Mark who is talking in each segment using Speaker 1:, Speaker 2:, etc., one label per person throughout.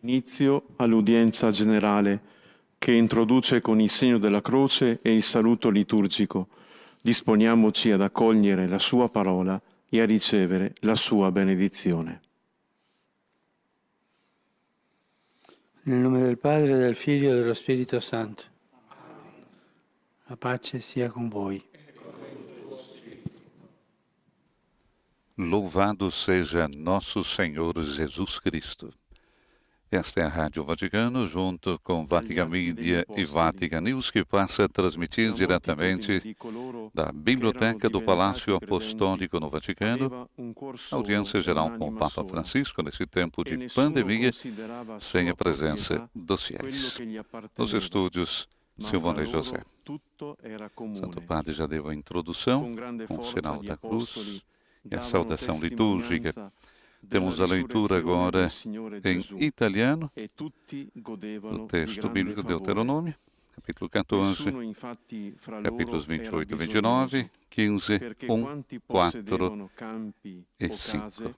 Speaker 1: Inizio all'udienza generale che introduce con il segno della croce e il saluto liturgico. Disponiamoci ad accogliere la sua parola e a ricevere la sua benedizione.
Speaker 2: Nel nome del Padre, del Figlio e dello Spirito Santo. La pace sia con voi.
Speaker 3: Louvado seja nosso Senhor Jesus Cristo. Esta é a Rádio Vaticano, junto com Vatican Media e Vatican News, que passa a transmitir diretamente da Biblioteca do Palácio Apostólico no Vaticano, audiência geral com o Papa Francisco nesse tempo de pandemia, sem a presença dos fiéis. Nos estúdios, Silvana e José. Santo Padre já deu a introdução com o sinal da cruz e a saudação litúrgica. Temos a leitura agora em italiano do texto bíblico de Deuteronômio, capítulo 14, capítulos 28 e 29, 15, 1, 4 e 5.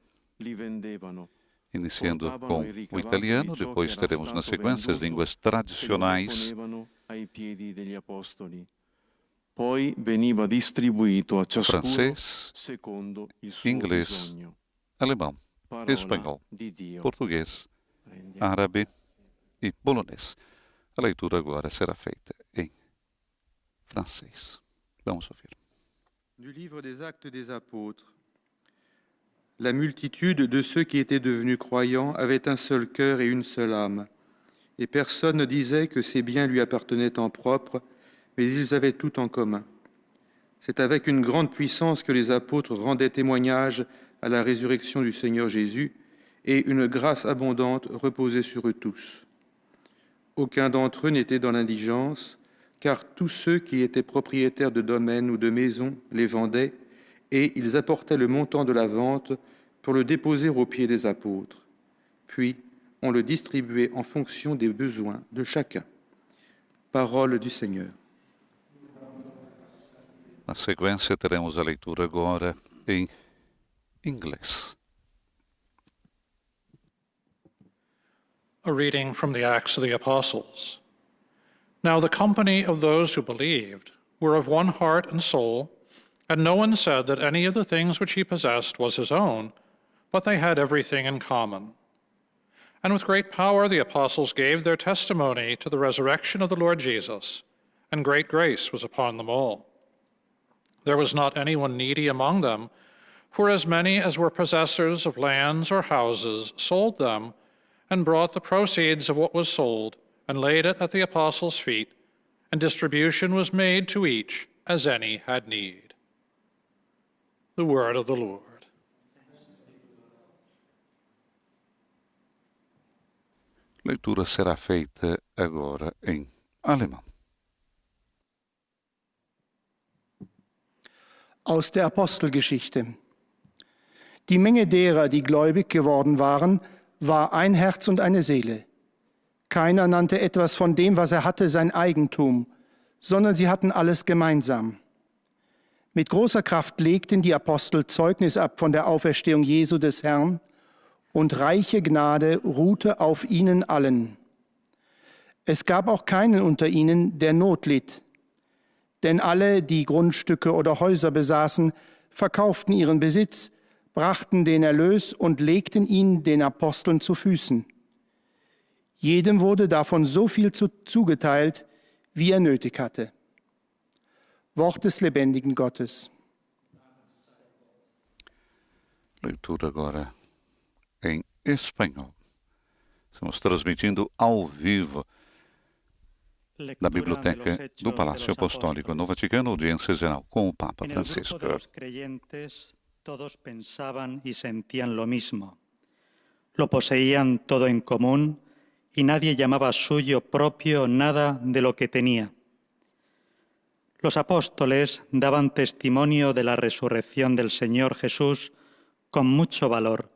Speaker 3: Iniciando com o italiano, depois teremos na sequência as línguas tradicionais.
Speaker 1: Poi veniva distribuito a ciascuno
Speaker 3: Francês,
Speaker 1: secondo il suo
Speaker 3: inglês,
Speaker 1: bisogno.
Speaker 3: alemão, espanhol, português, árabe e polonês. A leitura agora será feita em francês. Vamos ouvir.
Speaker 4: Du livre des Actes des Apôtres. La multitude de ceux qui étaient devenus croyants avait un seul cœur et une seule âme. Et personne ne disait que ses biens lui appartenaient en propre, mais ils avaient tout en commun. C'est avec une grande puissance que les apôtres rendaient témoignage à la résurrection du Seigneur Jésus, et une grâce abondante reposait sur eux tous. Aucun d'entre eux n'était dans l'indigence, car tous ceux qui étaient propriétaires de domaines ou de maisons les vendaient, et ils apportaient le montant de la vente pour le déposer aux pieds des apôtres. Puis, on le distribuait en fonction des besoins de chacun. Parole du Seigneur.
Speaker 3: Na sequência, teremos a leitura agora em inglês.
Speaker 5: A reading from the Acts of the Apostles. Now the company of those who believed were of one heart and soul, and no one said that any of the things which he possessed was his own, but they had everything in common. And with great power the apostles gave their testimony to the resurrection of the Lord Jesus, and great grace was upon them all. There was not anyone needy among them, for as many as were possessors of lands or houses sold them, and brought the proceeds of what was sold, and laid it at the apostles' feet, and distribution was made to each as any had need. The word of the Lord.
Speaker 3: Leitura será feita agora em alemão.
Speaker 6: Aus der Apostelgeschichte. Die Menge derer, die gläubig geworden waren, war ein Herz und eine Seele. Keiner nannte etwas von dem, was er hatte, sein Eigentum, sondern sie hatten alles gemeinsam. Mit großer Kraft legten die Apostel Zeugnis ab von der Auferstehung Jesu des Herrn, und reiche Gnade ruhte auf ihnen allen. Es gab auch keinen unter ihnen, der Not litt. Denn alle, die Grundstücke oder Häuser besaßen, verkauften ihren Besitz, brachten den Erlös und legten ihn den Aposteln zu Füßen. Jedem wurde davon so viel zugeteilt, wie er nötig hatte. Wort des lebendigen Gottes.
Speaker 3: Leitura agora em espanhol. Estamos transmitindo ao vivo da Biblioteca do Palácio Apostólico no Vaticano, audiência geral com o Papa Francisco.
Speaker 7: Los creyentes todos pensaban y sentían lo mismo. Lo poseían todo en común y nadie llamaba suyo propio nada de lo que tenía. Los apóstoles daban testimonio de la resurrección del Señor Jesús con mucho valor,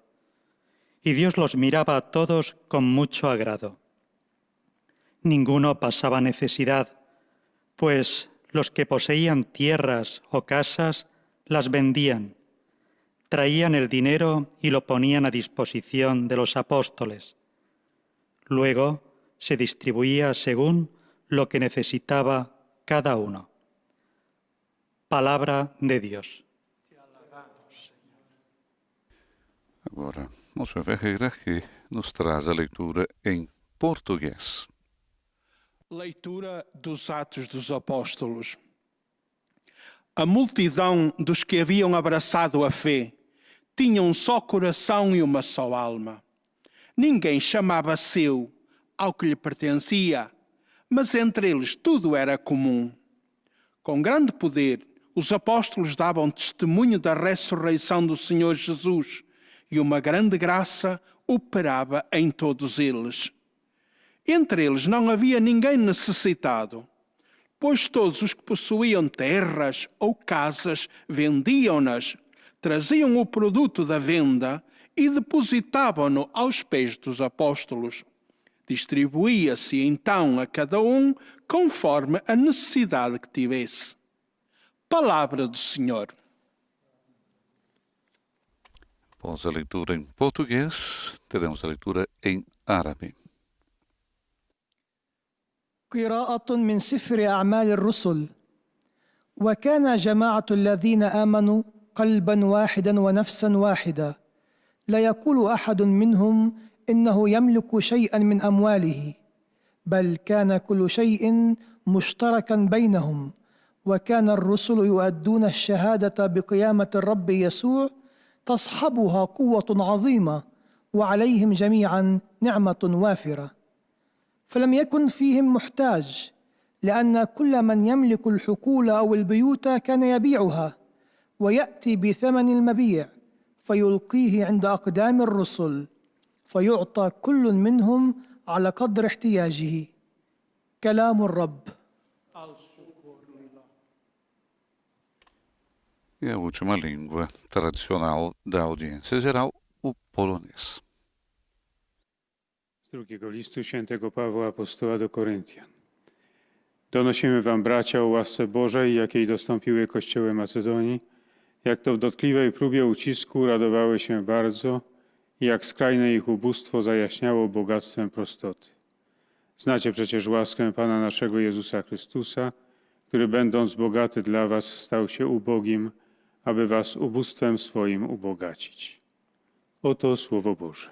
Speaker 7: y Dios los miraba a todos con mucho agrado. Ninguno pasaba necesidad, pues los que poseían tierras o casas las vendían, traían el dinero y lo ponían a disposición de los apóstoles. Luego se distribuía según lo que necesitaba cada uno. Palabra de Dios.
Speaker 3: Agora, Monsenhor Ferreira, que nos traz a leitura em português.
Speaker 6: Leitura dos Atos dos Apóstolos. A multidão dos que haviam abraçado a fé tinha um só coração e uma só alma. Ninguém chamava seu ao que lhe pertencia, mas entre eles tudo era comum. Com grande poder, os apóstolos davam testemunho da ressurreição do Senhor Jesus e uma grande graça operava em todos eles. Entre eles não havia ninguém necessitado, pois todos os que possuíam terras ou casas vendiam-nas, traziam o produto da venda e depositavam-no aos pés dos apóstolos. Distribuía-se então a cada um conforme a necessidade que tivesse. Palavra do Senhor.
Speaker 3: Após a leitura em português, teremos a leitura em árabe.
Speaker 8: قراءة من سفر أعمال الرسل. وكان جماعة الذين آمنوا قلبا واحدا ونفسا واحدة. لا يقول أحد منهم إنه يملك شيئا من أمواله، بل كان كل شيء مشتركا بينهم. وكان الرسل يؤدون الشهادة بقيامة الرب يسوع تصحبها قوة عظيمة، وعليهم جميعا نعمة وافرة. فلم يكن فيهم محتاج، لأن كل من يملك الحقول أو البيوت كان يبيعها ويأتي بثمن المبيع فيلقيه عند أقدام الرسل، فيعطى كل منهم على قدر احتياجه. كلام الرب.
Speaker 3: E a última língua tradicional da audiência geral, o polonês.
Speaker 2: Z drugiego listu świętego Pawła Apostoła do Koryntian. Donosimy wam, bracia, o łasce Bożej, jakiej dostąpiły kościoły Macedonii, jak to w dotkliwej próbie ucisku radowały się bardzo i jak skrajne ich ubóstwo zajaśniało bogactwem prostoty. Znacie przecież łaskę Pana naszego Jezusa Chrystusa, który będąc bogaty dla was stał się ubogim, aby was ubóstwem swoim ubogacić. Oto Słowo Boże.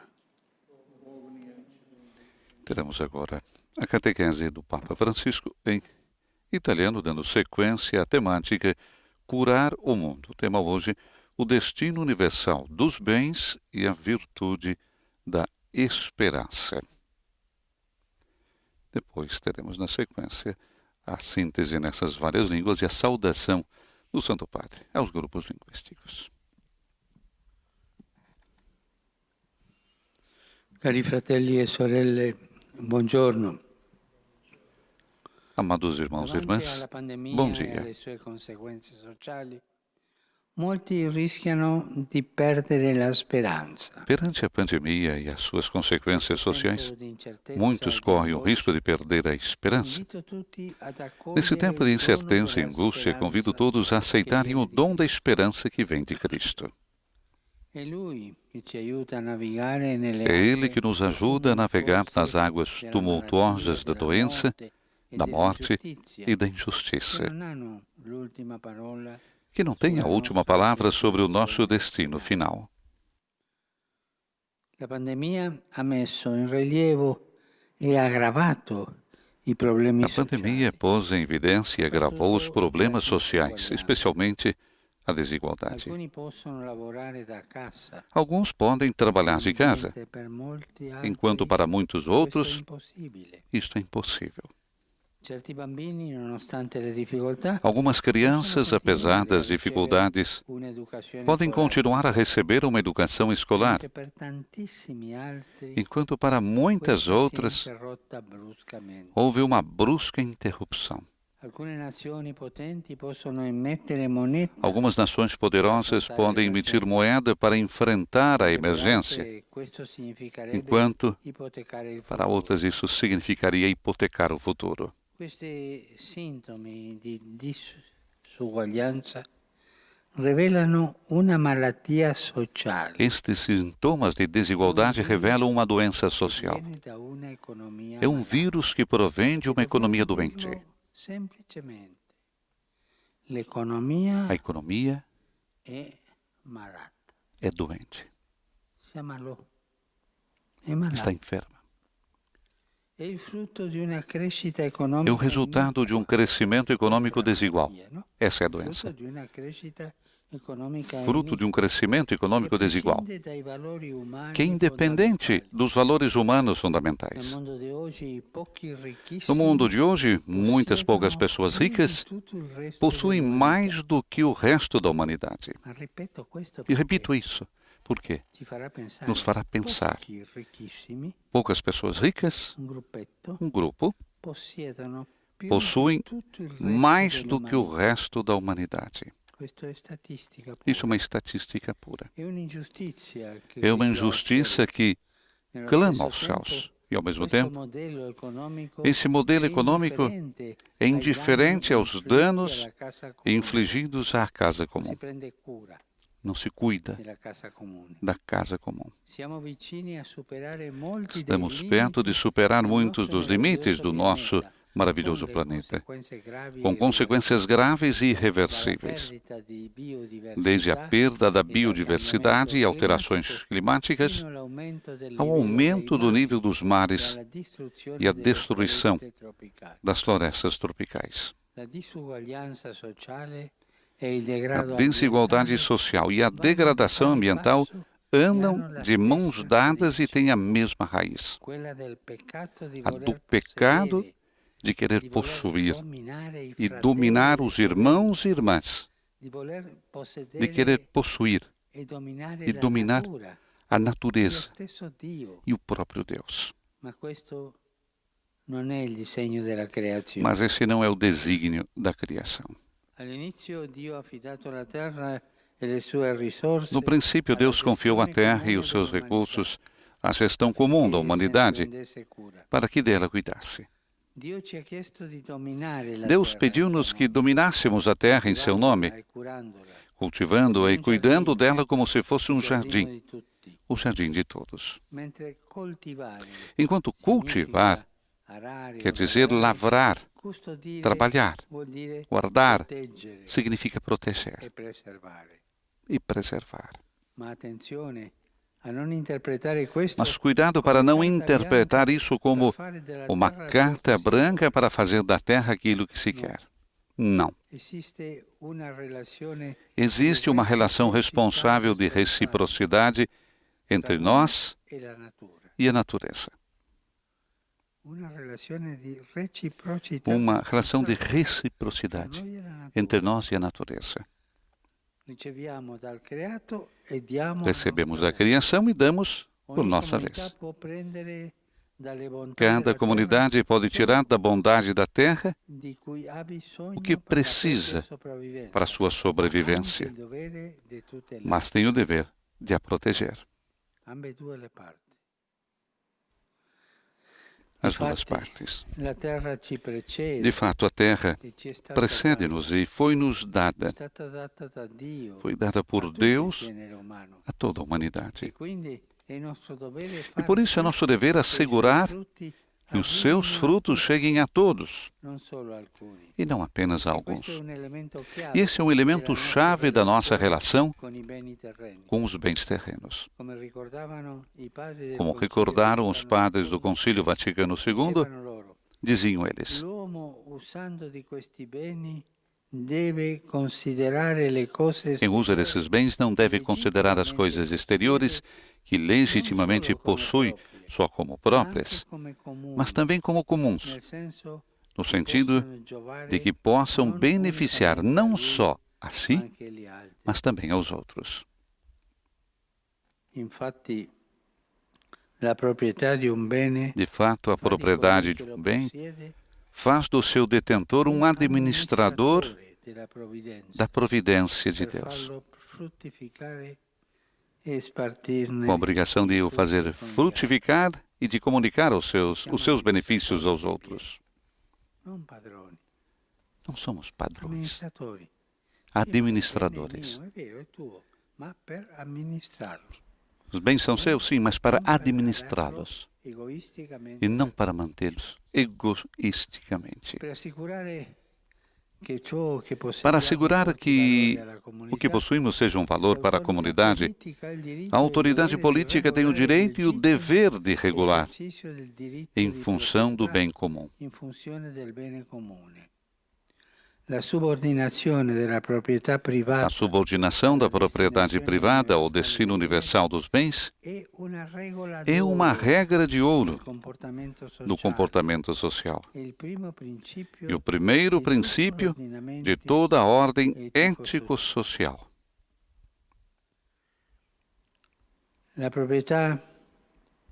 Speaker 3: Teremos agora a catequese do Papa Francisco em italiano, dando sequência à temática Curar o Mundo. O tema hoje, o destino universal dos bens e a virtude da esperança. Depois teremos na sequência a síntese nessas várias línguas e a saudação do Santo Padre aos grupos linguísticos.
Speaker 2: Cari fratelli e sorelle, buongiorno.
Speaker 3: Amados irmãos e irmãs, bom dia.
Speaker 2: Molti rischiano di perdere la speranza.
Speaker 3: Perante a pandemia e as suas consequências sociais, muitos correm o risco de perder a esperança. Nesse tempo de incerteza e angústia, convido todos a aceitarem o dom da esperança que vem de Cristo. É Ele que nos ajuda a navegar nas águas tumultuosas da doença, da morte e da injustiça, que não tem a última palavra sobre o nosso destino final.
Speaker 2: A pandemia ha messo in rilievo e aggravato i problemi
Speaker 3: A pandemia pôs em evidência e agravou os problemas sociais, especialmente a desigualdade. Alguns podem trabalhar de casa, enquanto para muitos outros isto é impossível. Algumas crianças, apesar das dificuldades, podem continuar a receber uma educação escolar, enquanto para muitas outras houve uma brusca interrupção. Algumas nações poderosas podem emitir moeda para enfrentar a emergência, enquanto para outras isso significaria hipotecar o futuro.
Speaker 9: rivelano una malattia sociale.
Speaker 3: Estes sintomas de desigualdade revelam uma doença social.
Speaker 9: Viene da una economia
Speaker 3: É um vírus que provém de uma economia doente.
Speaker 9: semplicemente. L'economia
Speaker 3: A economia
Speaker 9: è malata.
Speaker 3: é doente,
Speaker 9: Si ammalò. È malata.
Speaker 3: está enferma.
Speaker 9: È il frutto di una crescita economica.
Speaker 3: É o resultado de um crescimento econômico desigual.
Speaker 9: no?
Speaker 3: Essa é a
Speaker 9: Frutto
Speaker 3: doença.
Speaker 9: di una crescita economica
Speaker 3: Fruto de um crescimento econômico desigual,
Speaker 9: prescinde dai valori umani
Speaker 3: que é independente dos valores humanos
Speaker 9: Nel
Speaker 3: fundamentais.
Speaker 9: mondo di oggi, pochi
Speaker 3: No
Speaker 9: ricchissimi
Speaker 3: mundo de hoje, muitas poucas pessoas ricas
Speaker 9: tutto il resto
Speaker 3: possuem
Speaker 9: dell'umanità.
Speaker 3: mais do que o resto da humanidade.
Speaker 9: Ma ripeto questo
Speaker 3: E
Speaker 9: perché
Speaker 3: repito isso, porque
Speaker 9: ci farà pensare.
Speaker 3: nos fará pensar.
Speaker 9: Pochi ricchissimi,
Speaker 3: Poucas pessoas ricas,
Speaker 9: un gruppetto,
Speaker 3: um grupo,
Speaker 9: possiedono più
Speaker 3: possuem
Speaker 9: di tutto il resto
Speaker 3: mais do que o
Speaker 9: dell'umanità.
Speaker 3: resto da humanidade.
Speaker 9: Questo è statistica pura.
Speaker 3: Isso é uma estatística pura.
Speaker 9: È un'ingiustizia che
Speaker 3: É uma
Speaker 9: grida al
Speaker 3: injustiça
Speaker 9: cielo.
Speaker 3: que
Speaker 9: Nello
Speaker 3: clama
Speaker 9: stesso
Speaker 3: aos
Speaker 9: tempo,
Speaker 3: céus. E, ao mesmo
Speaker 9: questo
Speaker 3: tempo,
Speaker 9: modello economico
Speaker 3: esse modelo
Speaker 9: è
Speaker 3: econômico
Speaker 9: indifferente
Speaker 3: é
Speaker 9: ai
Speaker 3: indiferente
Speaker 9: danni
Speaker 3: aos
Speaker 9: inflitti
Speaker 3: danos
Speaker 9: alla casa comune.
Speaker 3: infligidos à casa
Speaker 9: Si
Speaker 3: comum.
Speaker 9: prende cura
Speaker 3: Não se cuida
Speaker 9: della casa comune.
Speaker 3: da casa comum.
Speaker 9: Siamo vicini a superare molti
Speaker 3: Estamos
Speaker 9: dei
Speaker 3: perto de
Speaker 9: limiti
Speaker 3: superar
Speaker 9: del
Speaker 3: muitos
Speaker 9: nostro
Speaker 3: dos limites do
Speaker 9: meraviglioso
Speaker 3: nosso
Speaker 9: pianeta,
Speaker 3: maravilhoso
Speaker 9: con le
Speaker 3: planeta,
Speaker 9: conseguenze gravi
Speaker 3: com
Speaker 9: e
Speaker 3: consequências graves e
Speaker 9: dalla
Speaker 3: irreversíveis,
Speaker 9: perdita di biodiversità
Speaker 3: desde a perda da
Speaker 9: e dal
Speaker 3: biodiversidade e
Speaker 9: cambiamento
Speaker 3: alterações
Speaker 9: climatico
Speaker 3: climáticas
Speaker 9: fino all'aumento del
Speaker 3: ao
Speaker 9: livello
Speaker 3: aumento
Speaker 9: dei
Speaker 3: do
Speaker 9: mari
Speaker 3: nível dos
Speaker 9: e
Speaker 3: mares
Speaker 9: alla distruzione
Speaker 3: e a
Speaker 9: delle
Speaker 3: destruição
Speaker 9: foreste tropicali.
Speaker 3: das florestas tropicais.
Speaker 9: La disuguaglianza sociale e il
Speaker 3: A
Speaker 9: degrado
Speaker 3: desigualdade
Speaker 9: ambientale
Speaker 3: social e a
Speaker 9: vanno
Speaker 3: degradação
Speaker 9: di pari
Speaker 3: ambiental
Speaker 9: passo
Speaker 3: andam
Speaker 9: hanno la
Speaker 3: de mãos
Speaker 9: stessa
Speaker 3: dadas e
Speaker 9: radice,
Speaker 3: têm a mesma raiz,
Speaker 9: quella del peccato di
Speaker 3: a do
Speaker 9: voler
Speaker 3: pecado
Speaker 9: possedere,
Speaker 3: de querer
Speaker 9: di voler
Speaker 3: possuir
Speaker 9: dominare i
Speaker 3: e
Speaker 9: fratelli
Speaker 3: dominar
Speaker 9: e le
Speaker 3: os
Speaker 9: sorelle,
Speaker 3: irmãos e irmãs,
Speaker 9: di voler
Speaker 3: de
Speaker 9: possedere
Speaker 3: querer possuir
Speaker 9: e dominare
Speaker 3: e
Speaker 9: la
Speaker 3: dominar
Speaker 9: natura,
Speaker 3: a
Speaker 9: lo
Speaker 3: natureza
Speaker 9: stesso Dio.
Speaker 3: e o próprio Deus.
Speaker 9: Ma questo non è il disegno della creazione.
Speaker 3: Mas esse não é o desígnio da criação.
Speaker 9: All'inizio Dio ha affidato la terra e le sue risorse
Speaker 3: No princípio, Deus confiou a terra e os seus recursos à gestão comum da humanidade para que dela cuidasse. Deus pediu-nos que dominássemos a terra em seu nome, cultivando-a e cuidando dela como se fosse um jardim, o jardim de todos. Enquanto cultivar quer dizer lavrar, trabalhar, guardar, significa proteger e preservar. Mas cuidado para não interpretar isso como uma carta branca para fazer da terra aquilo que se quer. Não. Existe uma relação responsável de reciprocidade entre nós e a natureza. Uma relação de reciprocidade entre nós e a natureza. Recebemos da criação e damos por nossa vez. Cada comunidade pode tirar da bondade da terra o que precisa para sua sobrevivência, mas tem o dever de a proteger. As duas partes. De fato, a terra precede-nos e foi-nos dada. Foi dada por Deus a toda a humanidade. E por isso é nosso dever assegurar que os seus frutos cheguem a todos, e não apenas a alguns. E esse é um elemento chave da nossa relação com os bens terrenos. Como recordaram os padres do Concílio Vaticano II, diziam eles: quem usa desses bens não deve considerar as coisas exteriores que legitimamente possui só como próprias, mas também como comuns, no sentido de que possam beneficiar não só a si, mas também aos outros. De fato, a propriedade de um bem faz do seu detentor um administrador da providência de Deus, com a obrigação de o fazer frutificar e de comunicar os seus benefícios aos outros. Não somos padrões, administradores.
Speaker 9: è vero, è tuo, ma per amministrarlo.
Speaker 3: Os bens são seus, sim, mas para administrá-los
Speaker 9: Egoisticamente.
Speaker 3: e não para mantê-los egoisticamente.
Speaker 9: Per assicurare che ciò che
Speaker 3: Para
Speaker 9: possediamo
Speaker 3: assegurar
Speaker 9: porti
Speaker 3: que
Speaker 9: valore alla
Speaker 3: o que
Speaker 9: comunità,
Speaker 3: possuímos seja um valor para a comunidade,
Speaker 9: politica ha il diritto
Speaker 3: a
Speaker 9: e il
Speaker 3: autoridade
Speaker 9: dovere di
Speaker 3: política tem o
Speaker 9: regolare
Speaker 3: direito e o
Speaker 9: legittima
Speaker 3: dever de regular
Speaker 9: esercício del diritto
Speaker 3: em
Speaker 9: di
Speaker 3: função do
Speaker 9: proprietà
Speaker 3: bem comum.
Speaker 9: in funzione del bene comune. La subordinazione della proprietà
Speaker 3: A
Speaker 9: privata
Speaker 3: subordinação da propriedade privada ao destino universal dos bens
Speaker 9: è una regola
Speaker 3: é uma
Speaker 9: d'oro
Speaker 3: regra de
Speaker 9: del
Speaker 3: ouro
Speaker 9: comportamento
Speaker 3: do
Speaker 9: sociale.
Speaker 3: comportamento social.
Speaker 9: È il primo principio
Speaker 3: E o primeiro
Speaker 9: di tutto
Speaker 3: princípio
Speaker 9: l'ordinamento
Speaker 3: de toda a ordem
Speaker 9: ético-social.
Speaker 3: ético-social.
Speaker 9: La proprietà,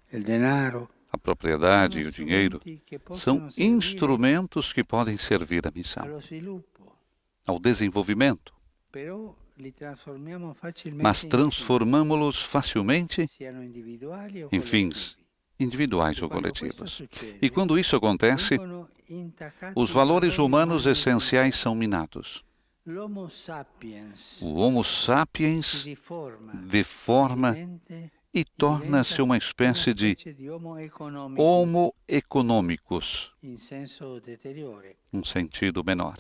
Speaker 9: il denaro,
Speaker 3: A propriedade e
Speaker 9: sono
Speaker 3: o dinheiro
Speaker 9: strumenti che
Speaker 3: são
Speaker 9: possono servire
Speaker 3: instrumentos que podem servir à missão,
Speaker 9: allo sviluppo,
Speaker 3: ao desenvolvimento,
Speaker 9: però li trasformiamo facilmente
Speaker 3: mas
Speaker 9: in
Speaker 3: transformamos-los facilmente
Speaker 9: fini, siano individuali o
Speaker 3: em fins
Speaker 9: collettivi.
Speaker 3: individuais ou
Speaker 9: Quando questo
Speaker 3: coletivos.
Speaker 9: succede,
Speaker 3: E quando isso acontece,
Speaker 9: vengono intaccati
Speaker 3: os
Speaker 9: i
Speaker 3: valores
Speaker 9: valori
Speaker 3: humanos
Speaker 9: umani
Speaker 3: essenciais são minados.
Speaker 9: L'Homo sapiens
Speaker 3: O Homo
Speaker 9: si
Speaker 3: sapiens
Speaker 9: riforma
Speaker 3: deforma
Speaker 9: diventa-
Speaker 3: e torna-se uma espécie de
Speaker 9: Homo economico
Speaker 3: Homo economicus,
Speaker 9: in senso deteriore,
Speaker 3: num sentido menor.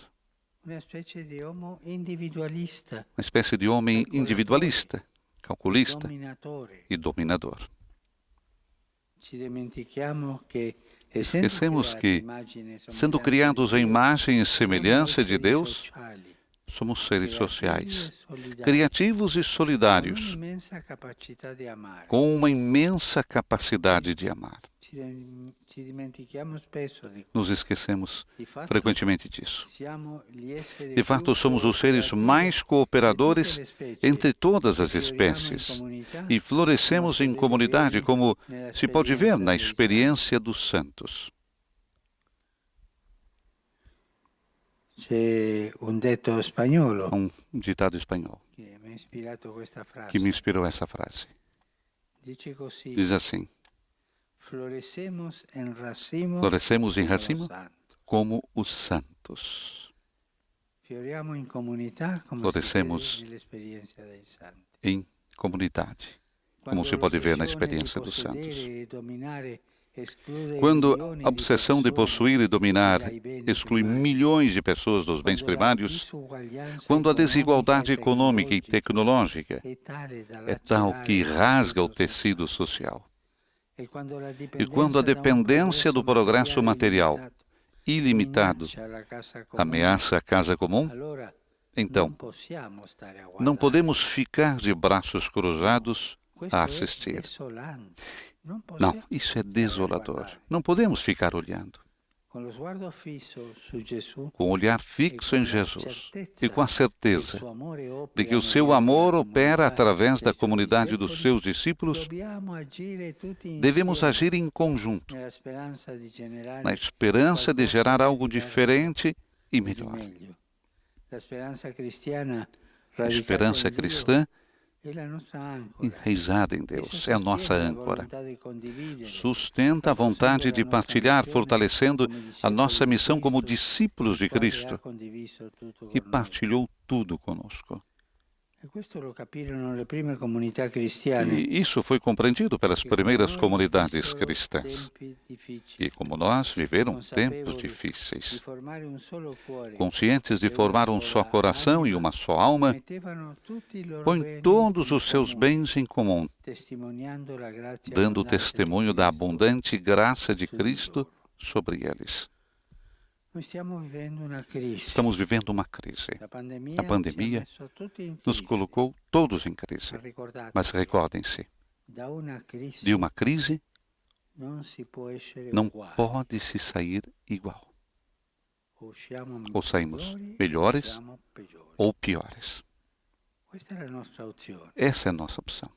Speaker 9: una specie di Homo individualista,
Speaker 3: Uma espécie de homem individualista, calculista
Speaker 9: dominatore.
Speaker 3: e dominador.
Speaker 9: Ci dimentichiamo che essendo
Speaker 3: Esquecemos
Speaker 9: creati
Speaker 3: que,
Speaker 9: immagine e
Speaker 3: sendo
Speaker 9: somiglianza
Speaker 3: criados
Speaker 9: di
Speaker 3: à
Speaker 9: Dio,
Speaker 3: imagem e
Speaker 9: siamo
Speaker 3: semelhança de
Speaker 9: esseri
Speaker 3: Deus,
Speaker 9: sociali,
Speaker 3: somos seres
Speaker 9: creativi
Speaker 3: sociais,
Speaker 9: e solidari,
Speaker 3: criativos e
Speaker 9: con
Speaker 3: solidários,
Speaker 9: un'immensa capacità di amare.
Speaker 3: com uma imensa capacidade de amar.
Speaker 9: Ci dimentichiamo spesso di
Speaker 3: Nos esquecemos
Speaker 9: Di fatto,
Speaker 3: frequentemente disso.
Speaker 9: siamo gli esseri
Speaker 3: De fato,
Speaker 9: più
Speaker 3: somos os seres
Speaker 9: cooperativi
Speaker 3: mais
Speaker 9: di
Speaker 3: cooperadores
Speaker 9: tutte le specie.
Speaker 3: entre todas as
Speaker 9: Fioriamo in
Speaker 3: espécies
Speaker 9: comunità,
Speaker 3: e florescemos
Speaker 9: come
Speaker 3: em
Speaker 9: si
Speaker 3: comunidade,
Speaker 9: vede
Speaker 3: como
Speaker 9: nella
Speaker 3: se pode ver
Speaker 9: esperienza
Speaker 3: na
Speaker 9: dei
Speaker 3: experiência dos santos.
Speaker 9: C'è un detto spagnolo
Speaker 3: Há um ditado espanhol
Speaker 9: che mi ha ispirato questa frase.
Speaker 3: que me inspirou essa frase.
Speaker 9: Dice così:
Speaker 3: Diz assim:
Speaker 9: florecemos en racimo
Speaker 3: florescemos em
Speaker 9: como
Speaker 3: racimo
Speaker 9: santos.
Speaker 3: como os santos.
Speaker 9: Fioriamo in comunità come
Speaker 3: Florescemos
Speaker 9: si vede nell'esperienza dei santi.
Speaker 3: Em comunidade, como
Speaker 9: Quando
Speaker 3: se pode ver na
Speaker 9: l'ossessione di
Speaker 3: experiência dos santos.
Speaker 9: possedere e dominare esclude
Speaker 3: Quando
Speaker 9: milioni
Speaker 3: a obsessão de
Speaker 9: persone
Speaker 3: possuir e dominar
Speaker 9: dai beni
Speaker 3: exclui
Speaker 9: primari,
Speaker 3: milhões de pessoas dos bens
Speaker 9: quando la
Speaker 3: primários,
Speaker 9: disuguaglianza
Speaker 3: quando a
Speaker 9: economica
Speaker 3: desigualdade
Speaker 9: e
Speaker 3: econômica e
Speaker 9: tecnologica
Speaker 3: tecnológica
Speaker 9: è tale da
Speaker 3: é tal
Speaker 9: lacerare
Speaker 3: que
Speaker 9: il
Speaker 3: rasga o
Speaker 9: tessuto
Speaker 3: tecido social,
Speaker 9: e quando
Speaker 3: e quando a dependência do progresso material ilimitado
Speaker 9: minaccia la casa comune,
Speaker 3: ameaça a casa comum,
Speaker 9: allora
Speaker 3: então
Speaker 9: non possiamo stare a
Speaker 3: não
Speaker 9: guardare.
Speaker 3: podemos ficar de braços cruzados
Speaker 9: Questo
Speaker 3: a
Speaker 9: è
Speaker 3: assistir.
Speaker 9: desolante. Non
Speaker 3: Não,
Speaker 9: possiamo
Speaker 3: isso é
Speaker 9: stare a
Speaker 3: desolador.
Speaker 9: guardare.
Speaker 3: Não podemos ficar olhando.
Speaker 9: Con lo sguardo fisso su Gesù
Speaker 3: Com o olhar fixo em Jesus e com a certeza
Speaker 9: suo amore opera
Speaker 3: de que o seu
Speaker 9: mediante
Speaker 3: amor
Speaker 9: la
Speaker 3: opera
Speaker 9: comunità
Speaker 3: através da
Speaker 9: dei suoi
Speaker 3: comunidade dos
Speaker 9: discepoli,
Speaker 3: seus discípulos,
Speaker 9: dobbiamo agire tutti
Speaker 3: devemos
Speaker 9: insieme
Speaker 3: agir em conjunto,
Speaker 9: nella speranza di generare
Speaker 3: na esperança de gerar algo diferente e
Speaker 9: di
Speaker 3: melhor.
Speaker 9: meglio. La speranza cristiana
Speaker 3: A
Speaker 9: radicata
Speaker 3: esperança
Speaker 9: in Dio
Speaker 3: cristã,
Speaker 9: è la nostra ancora.
Speaker 3: enraizada em Deus,
Speaker 9: Essa
Speaker 3: é a nossa
Speaker 9: sostiene la
Speaker 3: âncora.
Speaker 9: volontà di condividere,
Speaker 3: Sustenta a vontade de partilhar, fortalecendo a nossa missão como discípulos de
Speaker 9: il quale ha
Speaker 3: Cristo,
Speaker 9: condiviso tutto
Speaker 3: que
Speaker 9: con noi.
Speaker 3: partilhou tudo conosco.
Speaker 9: E questo lo capirono le prime comunità cristiane.
Speaker 3: E isso foi compreendido pelas
Speaker 9: che come
Speaker 3: primeiras
Speaker 9: noi
Speaker 3: comunidades
Speaker 9: vissero
Speaker 3: cristãs,
Speaker 9: tempi difficili,
Speaker 3: que, como nós, viveram tempos
Speaker 9: consapevoli di
Speaker 3: difíceis,
Speaker 9: formare un solo cuore,
Speaker 3: conscientes de formar um só coração e uma só alma,
Speaker 9: mettevano tutti i loro
Speaker 3: põem
Speaker 9: beni
Speaker 3: todos
Speaker 9: in
Speaker 3: os seus
Speaker 9: comune,
Speaker 3: bens em comum,
Speaker 9: testimoniando la grazia
Speaker 3: dando
Speaker 9: abbondante
Speaker 3: testemunho
Speaker 9: di
Speaker 3: da
Speaker 9: Cristo
Speaker 3: abundante graça de
Speaker 9: su di
Speaker 3: Cristo
Speaker 9: loro.
Speaker 3: sobre eles.
Speaker 9: Noi stiamo vivendo una crisi.
Speaker 3: Estamos vivendo uma crise.
Speaker 9: La pandemia,
Speaker 3: A pandemia
Speaker 9: ci ha messo tutti in
Speaker 3: nos
Speaker 9: crisi.
Speaker 3: colocou todos em crise.
Speaker 9: Ma ricordate,
Speaker 3: Mas recordem-se,
Speaker 9: da una crisi
Speaker 3: de uma crise
Speaker 9: non si può essere
Speaker 3: não
Speaker 9: uguali.
Speaker 3: pode se sair igual.
Speaker 9: O usciamo
Speaker 3: Ou saímos
Speaker 9: migliori,
Speaker 3: melhores
Speaker 9: o usciamo peggiori.
Speaker 3: ou piores.
Speaker 9: Questa è la nostra opzione.
Speaker 3: Essa é a nossa opção.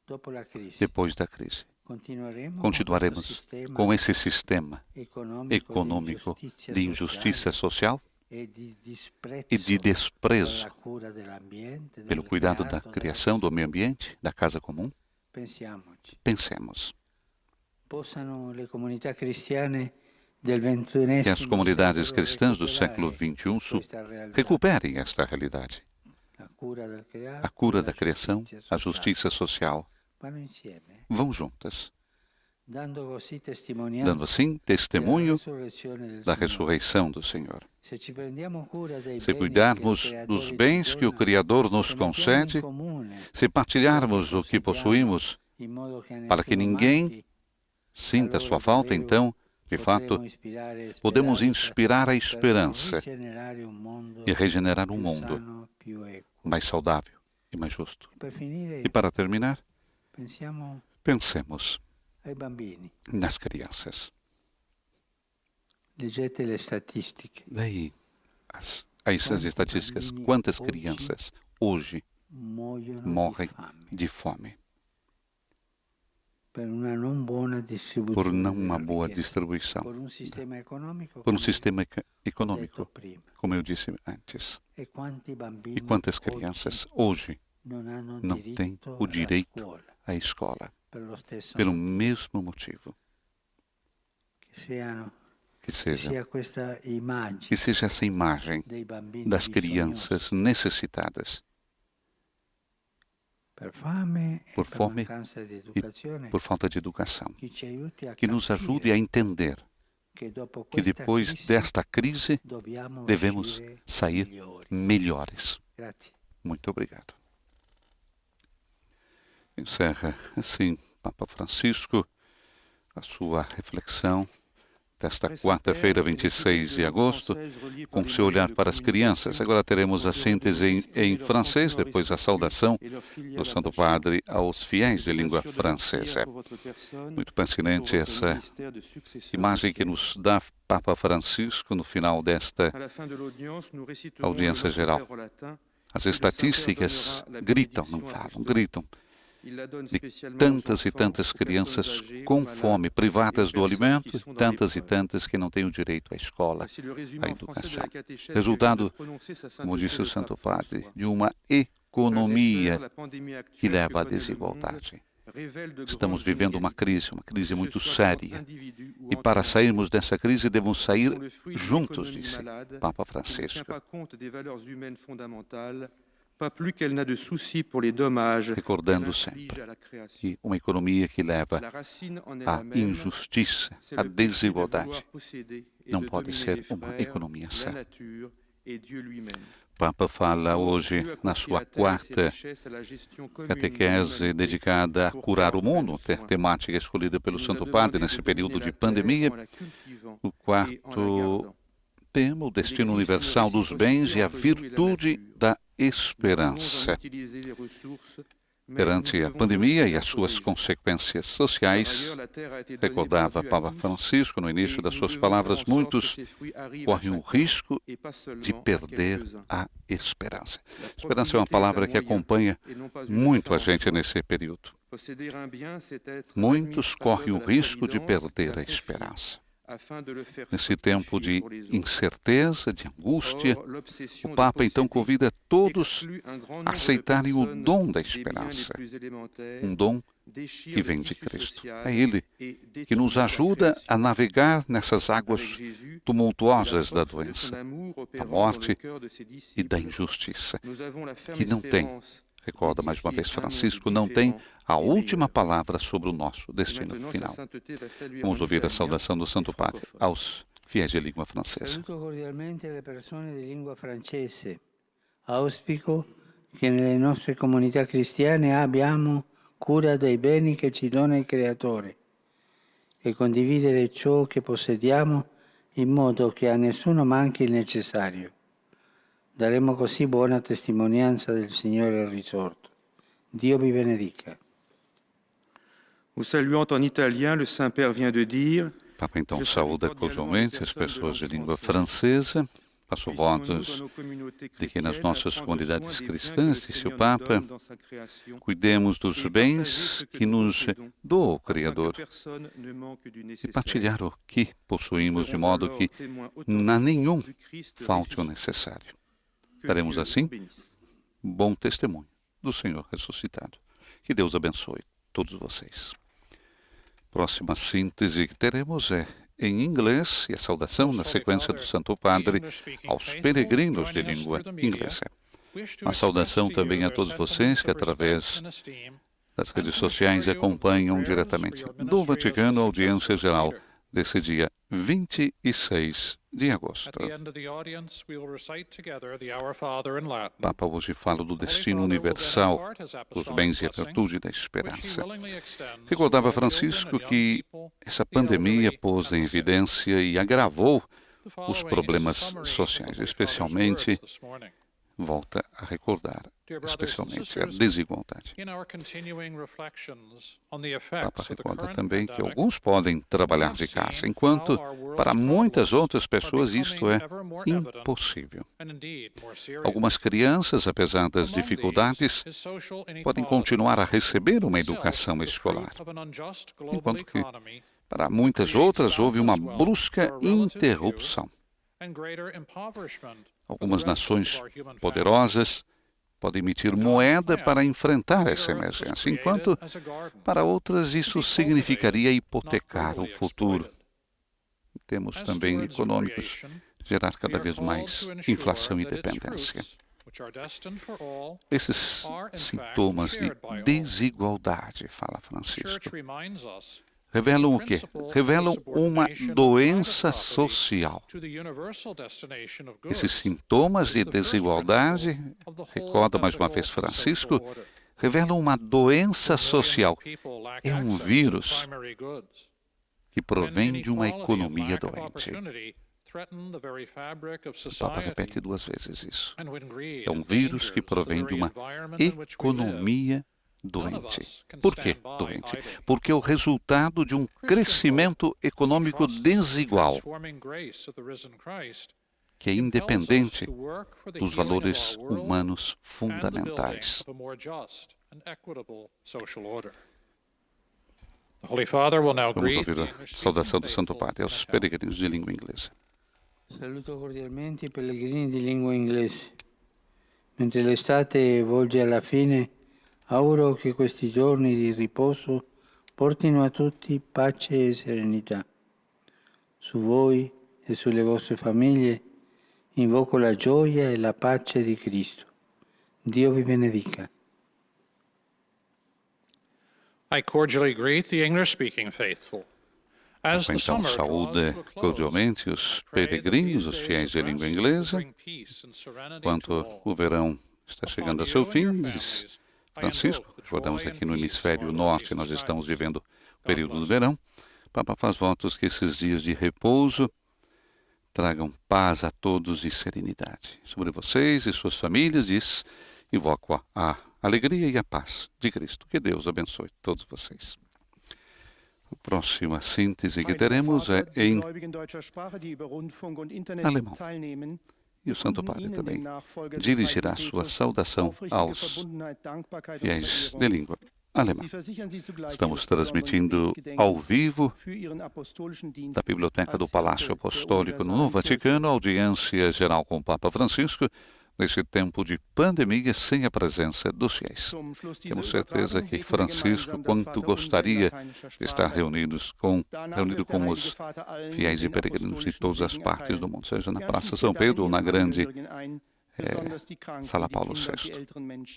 Speaker 9: Dopo la crisi,
Speaker 3: Depois da crise,
Speaker 9: continuaremos
Speaker 3: continuaremos com esse sistema econômico de injustiça social
Speaker 9: e di disprezzo
Speaker 3: e de desprezo
Speaker 9: per la cura dell'ambiente,
Speaker 3: pelo
Speaker 9: del
Speaker 3: cuidado da
Speaker 9: creato, della
Speaker 3: criação do
Speaker 9: vita.
Speaker 3: meio ambiente, da casa comum.
Speaker 9: Pensiamoci,
Speaker 3: Pensemos,
Speaker 9: possano le comunità cristiane
Speaker 3: que as comunidades cristãs do século XXI recuperem esta realidade. A cura da criação, a justiça social, vão juntas, dando assim testemunho da ressurreição do Senhor. Se cuidarmos dos bens que o Criador nos concede, se partilharmos o que possuímos, para que ninguém sinta sua falta, então, de fato, podemos inspirar a esperança e regenerar um mundo mais saudável e mais justo. E para terminar, pensemos nas crianças. Daí as estatísticas. Quantas crianças hoje morrem de fome? Por não uma boa distribuição, por um sistema econômico, como eu disse antes. E quantas crianças hoje não têm o direito à escola, pelo mesmo motivo? Que seja essa imagem das crianças necessitadas, por fome e por falta de educação, que nos ajude a entender que depois desta crise devemos sair melhores. Muito obrigado. Encerra assim Papa Francisco a sua reflexão desta quarta-feira, 26 de agosto, com seu olhar para as crianças. Agora teremos a síntese em francês, depois a saudação do Santo Padre aos fiéis de língua francesa. Muito pertinente essa imagem que nos dá Papa Francisco no final desta audiência geral. As estatísticas gritam, não falam, gritam, de tantas e tantas crianças com fome, privadas do alimento, tantas e tantas que não têm o direito à escola, à educação. Resultado, como disse o Santo Padre, de uma economia que leva à desigualdade. Estamos vivendo uma crise muito séria. E para sairmos dessa crise, devemos sair juntos, disse Papa Francisco. Recordando sempre que uma economia que leva à injustiça, à desigualdade, não pode ser uma economia sã. O Papa fala hoje na sua quarta catequese dedicada a curar o mundo, temática escolhida pelo Santo Padre nesse período de pandemia. O quarto tema, o destino universal dos bens e a virtude da esperança. Perante a pandemia e as suas consequências sociais, recordava Papa Francisco no início das suas palavras, muitos correm o risco de perder a esperança. Esperança é uma palavra que acompanha muito a gente nesse período. Muitos correm o risco de perder a esperança. Nesse tempo de incerteza, de angústia, o Papa então convida todos a aceitarem o dom da esperança, um dom que vem de Cristo. É Ele que nos ajuda a navegar nessas águas tumultuosas da doença, da morte e da injustiça, que não tem, recorda mais uma vez Francisco, não tem a última palavra sobre o nosso destino final. Vamos ouvir a saudação do Santo Padre aos fiéis de língua francesa.
Speaker 9: Saluto cordialmente le persone di lingua francese. Auspico che nelle nostre comunità cristiane abbiamo cura dei beni che ci dona il Creatore e condividere ciò che possediamo in modo che a nessuno manchi il necessario. Daremo così buona testimonianza del Signore risorto. Dio vi benedica.
Speaker 4: Vous saluant en italien, le Saint-Père vient de dire:
Speaker 3: Papa então saúda cordialmente as pessoas de língua francesa. Passo votos de que nas nossas comunidades cristãs, disse o Papa, cuidemos dos bens que nos doa o Criador e partilhar o que possuímos de modo que a nenhum falte o necessário. Daremos assim bom testemunho do Senhor ressuscitado. Que Deus abençoe todos vocês. Próxima síntese que teremos é em inglês e a saudação na sequência do Santo Padre aos peregrinos de língua inglesa. Uma saudação também a todos vocês que, através das redes sociais, acompanham diretamente do Vaticano a audiência geral desse dia 26 de agosto. O Papa hoje fala do destino universal, dos bens e a virtude da esperança. Recordava Francisco que essa pandemia pôs em evidência e agravou os problemas sociais, especialmente, volta a recordar, especialmente a desigualdade. O Papa recorda também que alguns podem trabalhar de casa, enquanto para muitas outras pessoas isto é impossível. Algumas crianças, apesar das dificuldades, podem continuar a receber uma educação escolar, enquanto que para muitas outras houve uma brusca interrupção. Algumas nações poderosas podem emitir moeda para enfrentar essa emergência, enquanto para outras isso significaria hipotecar o futuro. Temos também econômicos gerar cada vez mais inflação e dependência. Esses sintomas de desigualdade, fala Francisco, revelam o quê? Revelam uma doença social. Esses sintomas de desigualdade, recorda mais uma vez Francisco, revelam uma doença social. É um vírus que provém de uma economia doente. O Papa repete 2 vezes isso. É um vírus que provém de uma economia doente. Por que doente? Porque é o resultado de um crescimento econômico desigual, que é independente dos valores humanos fundamentais. Vamos ouvir a saudação do Santo Padre aos peregrinos de língua inglesa.
Speaker 9: Saluto cordialmente i pellegrini di lingua inglese. Mentre l'estate volge alla fine, auguro che questi giorni di riposo portino a tutti pace e serenità. Su voi e sulle vostre famiglie invoco la gioia e la pace di Cristo. Dio vi benedica.
Speaker 5: I cordially greet the English-speaking faithful.
Speaker 3: Então, saúde cordialmente os peregrinos, os fiéis de língua inglesa. Enquanto o verão está chegando a seu fim, diz Francisco, recordamos aqui no hemisfério norte, nós estamos vivendo o período do verão. O Papa faz votos que esses dias de repouso tragam paz a todos e serenidade. Sobre vocês e suas famílias, diz, invoco a alegria e a paz de Cristo. Que Deus abençoe todos vocês. A próxima síntese que teremos é em alemão. E o Santo Padre também dirigirá sua saudação aos fiéis de língua alemã. Estamos transmitindo ao vivo da Biblioteca do Palácio Apostólico no Vaticano, audiência geral com o Papa Francisco, nesse tempo de pandemia sem a presença dos fiéis. Temos certeza que Francisco, quanto gostaria de estar reunido com os fiéis e peregrinos de todas as partes do mundo, seja na Praça São Pedro ou na grande Sala Paulo VI.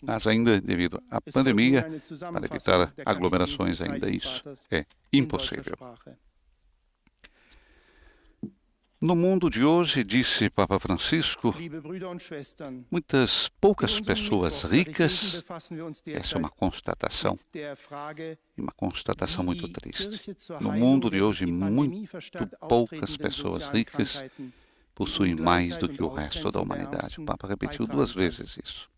Speaker 3: Mas ainda, devido à pandemia, para evitar aglomerações, ainda isso é impossível. No mundo de hoje, disse Papa Francisco, poucas pessoas ricas, essa é uma constatação, e uma constatação muito triste. No mundo de hoje, muito poucas pessoas ricas possuem mais do que o resto da humanidade. O Papa repetiu 2 vezes isso.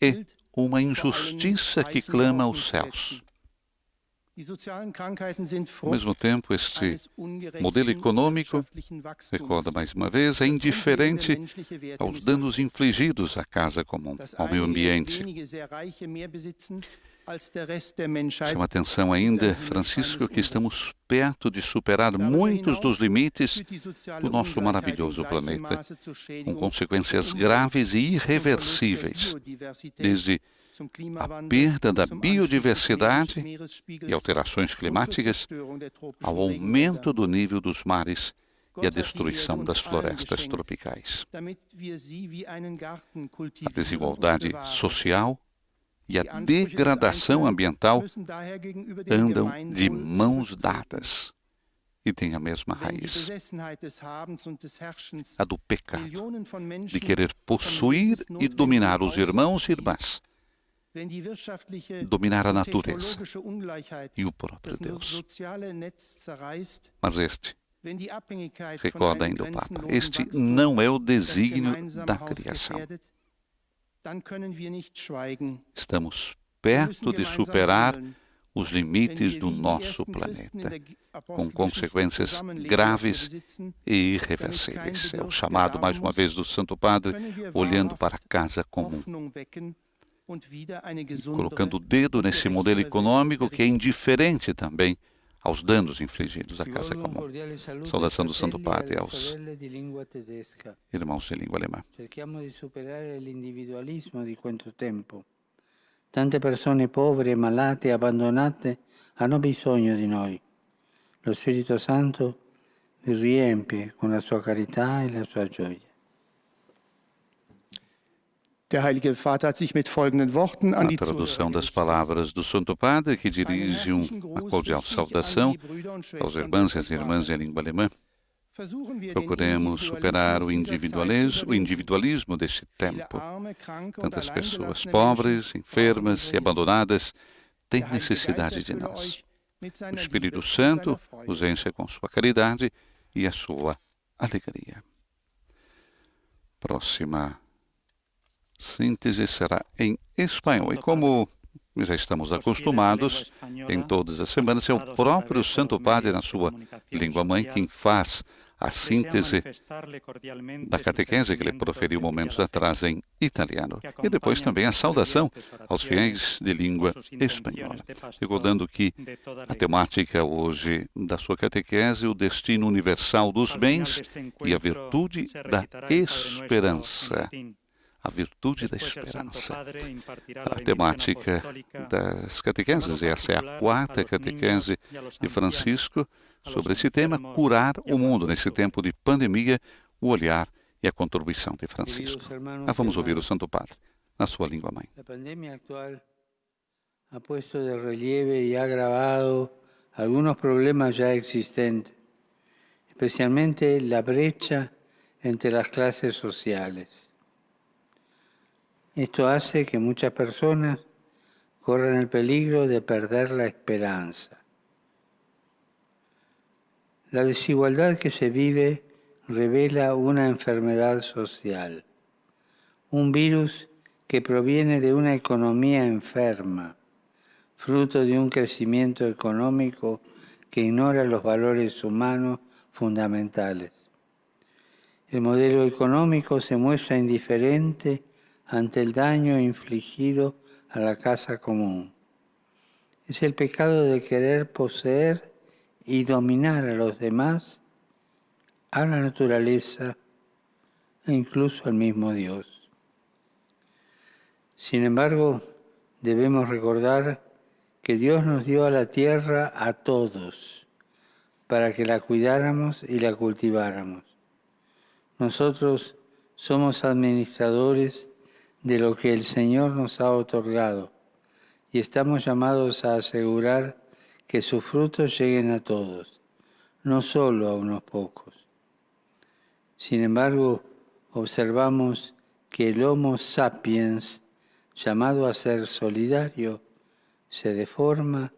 Speaker 3: É uma injustiça que clama aos céus. Ao mesmo tempo, este modelo econômico, recorda mais uma vez, é indiferente aos danos infligidos à casa comum, ao meio ambiente. Chama atenção ainda, Francisco, que estamos perto de superar muitos dos limites do nosso maravilhoso planeta, com consequências graves e irreversíveis, desde a perda da biodiversidade e alterações climáticas, ao aumento do nível dos mares e a destruição das florestas tropicais. A desigualdade social e a degradação ambiental andam de mãos dadas e têm a mesma raiz, a do pecado, de querer possuir e dominar os irmãos e irmãs, dominar a natureza e o próprio Deus. Mas este, recorda ainda o Papa, este não é o desígnio da criação. Estamos perto de superar os limites do nosso planeta, com consequências graves e irreversíveis. É o chamado, mais uma vez, do Santo Padre, olhando para a casa comum, colocando o dedo nesse modelo econômico que é indiferente também aos danos infligidos à casa comum. Saudação do Santo Padre aos irmãos de língua alemã.
Speaker 9: Cerchiamo di superare l'individualismo di questo tempo. Tante persone povere, malate e abbandonate hanno bisogno di noi. Lo Spirito Santo vi riempie con la sua carità e la sua gioia.
Speaker 6: Der Heilige Vater hat sich mit folgenden Worten an
Speaker 3: A
Speaker 6: die
Speaker 3: tradução das palavras do Santo Padre, que dirige uma cordial saudação aos irmãos e às irmãs em língua alemã. Procuremos superar o individualismo deste tempo. Tantas pessoas pobres, enfermas e abandonadas têm necessidade de nós. O Espírito Santo os enche com sua caridade e a sua alegria. Próxima síntese será em espanhol. E como já estamos acostumados, em todas as semanas, é o próprio Santo Padre, na sua língua-mãe, quem faz a síntese da catequese que ele proferiu momentos atrás em italiano. E depois também a saudação aos fiéis de língua espanhola. Recordando que a temática hoje da sua catequese é o destino universal dos bens e a virtude da esperança. A virtude da esperança. A temática das catequeses, essa é a quarta catequese de Francisco sobre esse tema, curar o mundo nesse tempo de pandemia, o olhar e a contribuição de Francisco. Vamos ouvir o Santo Padre na sua língua-mãe.
Speaker 9: A pandemia actual ha puesto de relieve y ha agravado algunos problemas ya existentes, especialmente la brecha entre las clases sociales. Esto hace que muchas personas corran el peligro de perder la esperanza. La desigualdad que se vive revela una enfermedad social, un virus que proviene de una economía enferma, fruto de un crecimiento económico que ignora los valores humanos fundamentales. El modelo económico se muestra indiferente ante el daño infligido a la casa común. Es el pecado de querer poseer y dominar a los demás, a la naturaleza e incluso al mismo Dios. Sin embargo, debemos recordar que Dios nos dio a la tierra a todos para que la cuidáramos y la cultiváramos. Nosotros somos administradores de lo que el Señor nos ha otorgado y estamos llamados a asegurar que sus frutos lleguen a todos, no solo a unos pocos. Sin embargo, observamos que el Homo sapiens, llamado a ser solidario, se deforma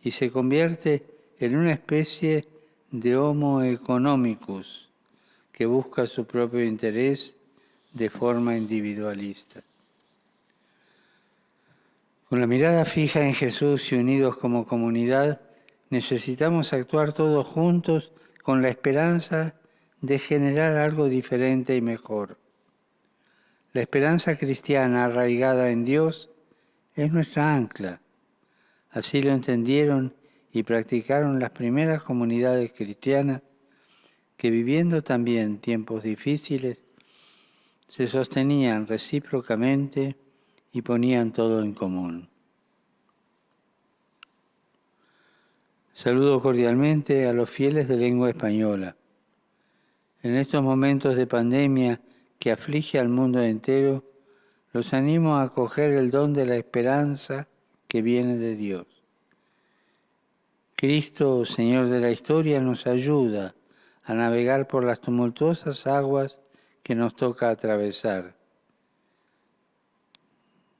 Speaker 9: y se convierte en una especie de Homo economicus que busca su propio interés de forma individualista. Con la mirada fija en Jesús y unidos como comunidad, necesitamos actuar todos juntos con la esperanza de generar algo diferente y mejor. La esperanza cristiana arraigada en Dios es nuestra ancla. Así lo entendieron y practicaron las primeras comunidades cristianas que, viviendo también tiempos difíciles, se sostenían recíprocamente y ponían todo en común. Saludo cordialmente a los fieles de lengua española. En estos momentos de pandemia que aflige al mundo entero, los animo a acoger el don de la esperanza que viene de Dios. Cristo, Señor de la historia, nos ayuda a navegar por las tumultuosas aguas que nos toca atravesar,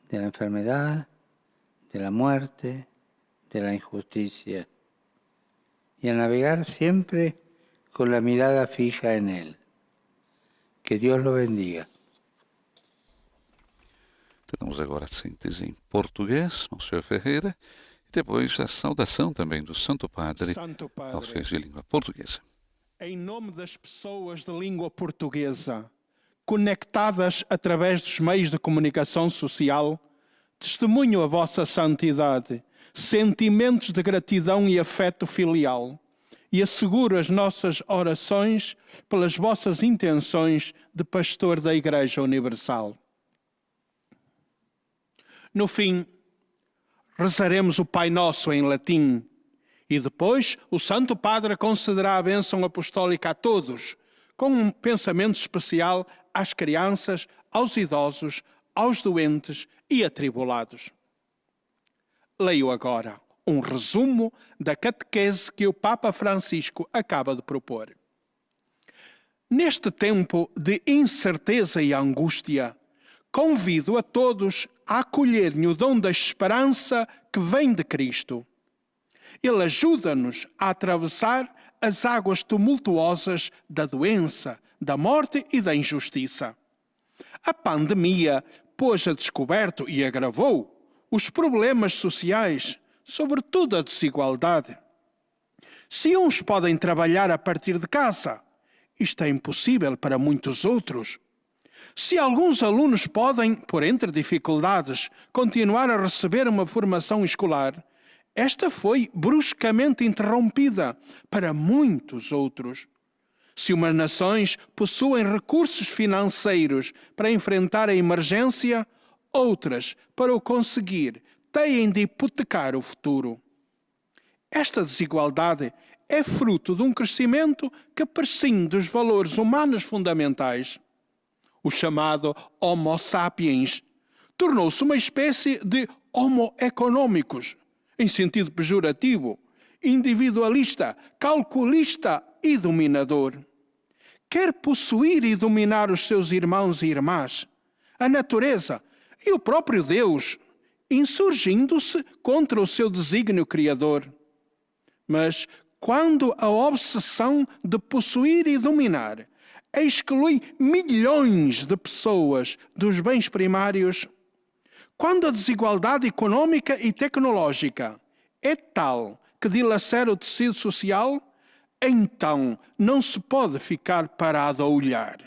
Speaker 9: de la enfermedad, de la muerte, de la injusticia, y a navegar siempre con la mirada fija en Él. Que Deus lo bendiga.
Speaker 3: Temos agora a síntese em português, Monsenhor Ferreira, e depois a saudação também do Santo Padre aos fiéis de língua portuguesa.
Speaker 6: Em nome das pessoas de língua portuguesa, conectadas através dos meios de comunicação social, testemunho a vossa santidade, sentimentos de gratidão e afeto filial, e asseguro as nossas orações pelas vossas intenções de pastor da Igreja Universal. No fim, rezaremos o Pai Nosso em latim e depois o Santo Padre concederá a bênção apostólica a todos, com um pensamento especial às crianças, aos idosos, aos doentes e atribulados. Leio agora um resumo da catequese que o Papa Francisco acaba de propor. Neste tempo de incerteza e angústia, convido a todos a acolherem o dom da esperança que vem de Cristo. Ele ajuda-nos a atravessar as águas tumultuosas da doença, da morte e da injustiça. A pandemia pôs a descoberto e agravou os problemas sociais, sobretudo a desigualdade. Se uns podem trabalhar a partir de casa, isto é impossível para muitos outros. Se alguns alunos podem, por entre dificuldades, continuar a receber uma formação escolar, esta foi bruscamente interrompida para muitos outros. Se umas nações possuem recursos financeiros para enfrentar a emergência, outras, para o conseguir, têm de hipotecar o futuro. Esta desigualdade é fruto de um crescimento que prescinde dos valores humanos fundamentais. O chamado Homo sapiens tornou-se uma espécie de Homo econômicos, em sentido pejorativo, individualista, calculista e dominador. Quer possuir e dominar os seus irmãos e irmãs, a natureza e o próprio Deus, insurgindo-se contra o seu desígnio criador. Mas quando a obsessão de possuir e dominar exclui milhões de pessoas dos bens primários, quando a desigualdade econômica e tecnológica é tal que dilacera o tecido social, então não se pode ficar parado a olhar.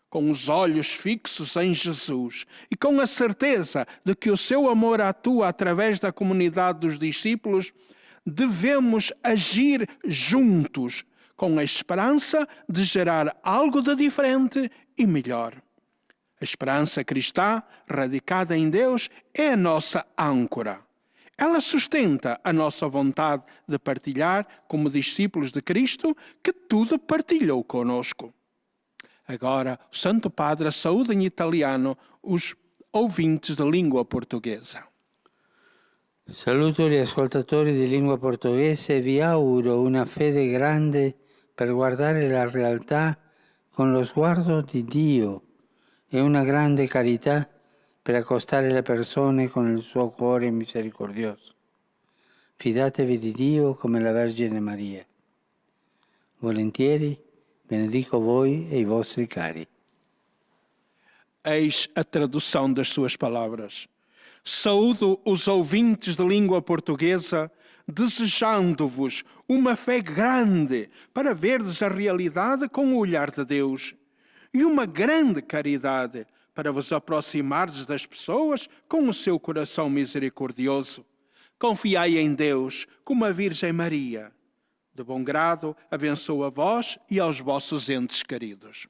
Speaker 6: Com os olhos fixos em Jesus e com a certeza de que o seu amor atua através da comunidade dos discípulos, devemos agir juntos, com a esperança de gerar algo de diferente e melhor. A esperança cristã, radicada em Deus, é a nossa âncora. Ela sustenta a nossa vontade de partilhar, como discípulos de Cristo, que tudo partilhou conosco. Agora, o Santo Padre saúda em italiano os ouvintes de língua portuguesa.
Speaker 9: Saluto gli ascoltatori di lingua portoghese e vi auguro una fede grande per guardare la realtà con lo sguardo di Dio e una grande carità per accostare le persone con il suo cuore misericordioso. Fidatevi di Dio come la Vergine Maria. Volentieri benedico voi e i vostri cari.
Speaker 6: Eis a tradução das suas palavras. Saúdo os ouvintes de língua portuguesa, desejando-vos uma fé grande para verdes a realidade com o olhar de Deus e uma grande caridade para vos aproximardes das pessoas com o seu coração misericordioso. Confiai em Deus como a Virgem Maria. De bom grado, abençoa a vós e aos vossos entes queridos.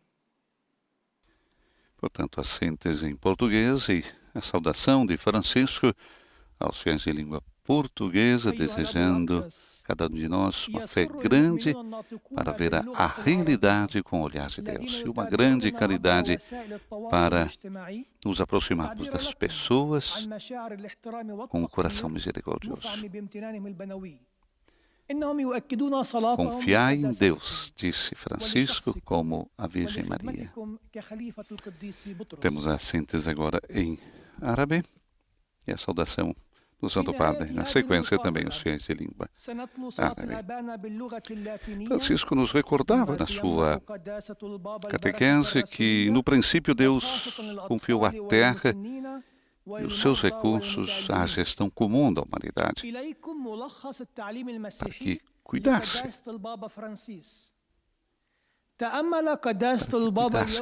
Speaker 3: Portanto, a síntese em português e a saudação de Francisco aos fiéis de língua portuguesa, desejando cada um de nós uma fé grande para ver a realidade com o olhar de Deus e uma grande caridade para nos aproximarmos das pessoas com um coração misericordioso. Confiai em Deus, disse Francisco, como a Virgem Maria. Temos a síntese agora em árabe e a saudação do Santo Padre. Na sequência, também os fiéis de língua árabe. Francisco nos recordava na sua catequese que, no princípio, Deus confiou à terra e os seus recursos à gestão comum da humanidade, para que cuidasse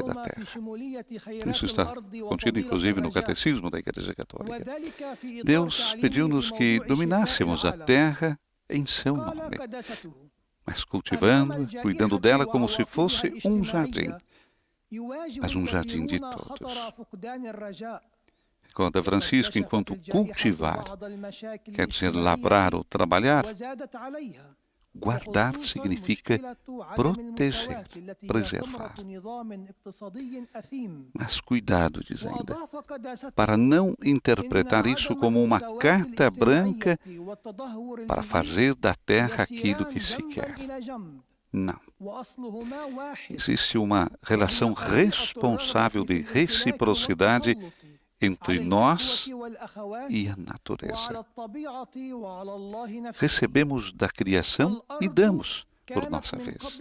Speaker 3: da terra. Isso está contido, inclusive, no Catecismo da Igreja Católica. Deus pediu-nos que dominássemos a terra em seu nome, mas cultivando, cuidando dela como se fosse um jardim, mas um jardim de todos. Recorda Francisco, enquanto cultivar quer dizer labrar ou trabalhar, guardar significa proteger, preservar. Mas cuidado, diz ainda, para não interpretar isso como uma carta branca para fazer da terra aquilo que se quer. Não. Existe uma relação responsável de reciprocidade entre nós e a natureza. Recebemos da criação e damos por nossa vez.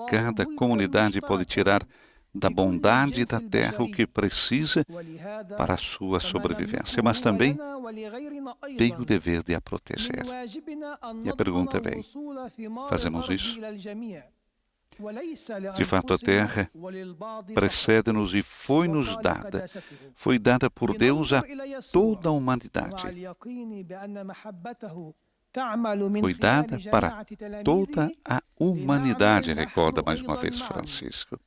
Speaker 3: Cada comunidade pode tirar da bondade da terra o que precisa para a sua sobrevivência, mas também tem o dever de a proteger. E a pergunta vem: fazemos isso? De fato, a terra precede-nos e foi-nos dada. Foi dada por Deus a toda a humanidade. Foi dada para toda a humanidade, recorda mais uma vez Francisco.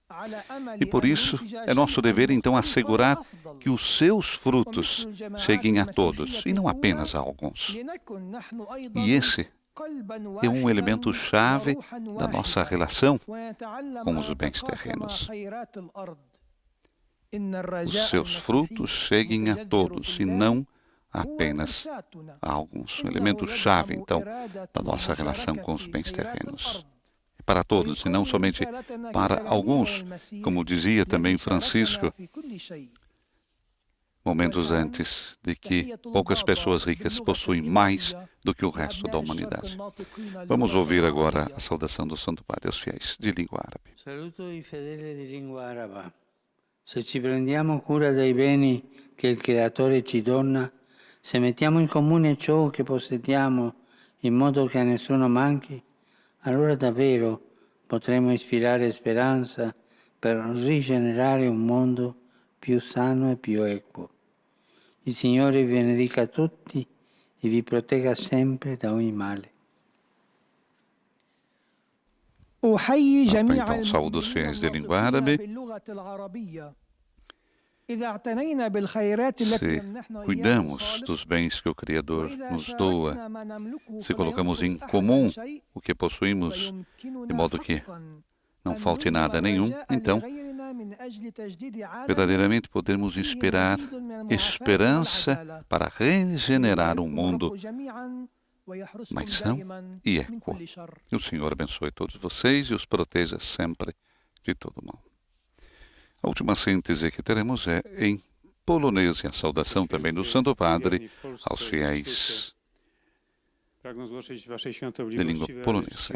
Speaker 3: E por isso é nosso dever, então, assegurar que os seus frutos cheguem a todos, e não apenas a alguns. E esse é um elemento-chave da nossa relação com os bens terrenos. Os seus frutos cheguem a todos e não apenas a alguns. Um elemento-chave, então, da nossa relação com os bens terrenos. Para todos e não somente para alguns, como dizia também Francisco, momentos antes de que poucas pessoas ricas possuem mais do que o resto da humanidade. Vamos ouvir agora a saudação do Santo Padre aos fiéis de língua árabe.
Speaker 9: Saluto i fedeli di lingua araba. Se ci prendiamo cura dei beni che il Creatore ci dona, se mettiamo in comune ciò che possediamo in modo che a nessuno manchi, allora davvero potremo ispirare speranza per rigenerare un mondo più sano e più equo. Il Signore vi benedica tutti e vi protegga sempre da ogni male.
Speaker 3: Então, saúdo os fiéis de língua árabe. Se cuidamos dos bens que o Criador nos doa, se colocamos em comum o que possuímos, de modo que não falte nada nenhum, então verdadeiramente podemos inspirar esperança para regenerar um mundo mais são e equo. E o Senhor abençoe todos vocês e os proteja sempre de todo mal. A última síntese que teremos é em polonês, e a saudação também do Santo Padre aos fiéis de língua polonesa.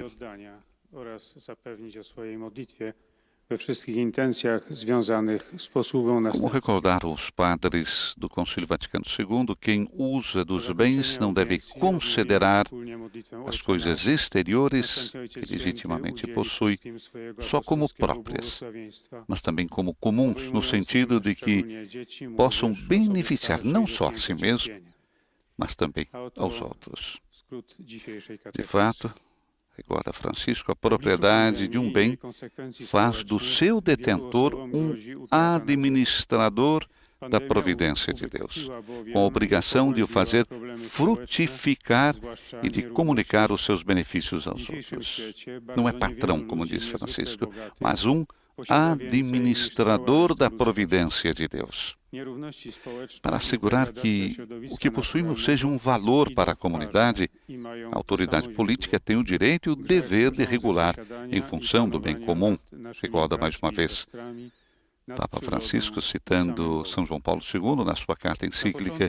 Speaker 2: Oraz zapewnić o swojej modlitwie we wszystkich intencjach związanych z posługą
Speaker 3: Como
Speaker 2: następcy.
Speaker 3: recordar os padres do Concílio Vaticano II, quem usa dos bens não deve considerar as coisas exteriores que legitimamente possui só como próprias, mas também como comuns, no sentido de que possam beneficiar não só a si mesmo, mas também aos outros. De fato, recorda Francisco, a propriedade de um bem faz do seu detentor um administrador da providência de Deus, com a obrigação de o fazer frutificar e de comunicar os seus benefícios aos outros. Não é patrão, como diz Francisco, mas um administrador da providência de Deus, para assegurar que o que possuímos seja um valor para a comunidade. A autoridade política tem o direito e o dever de regular em função do bem comum. Recorda mais uma vez Papa Francisco, citando São João Paulo II na sua carta encíclica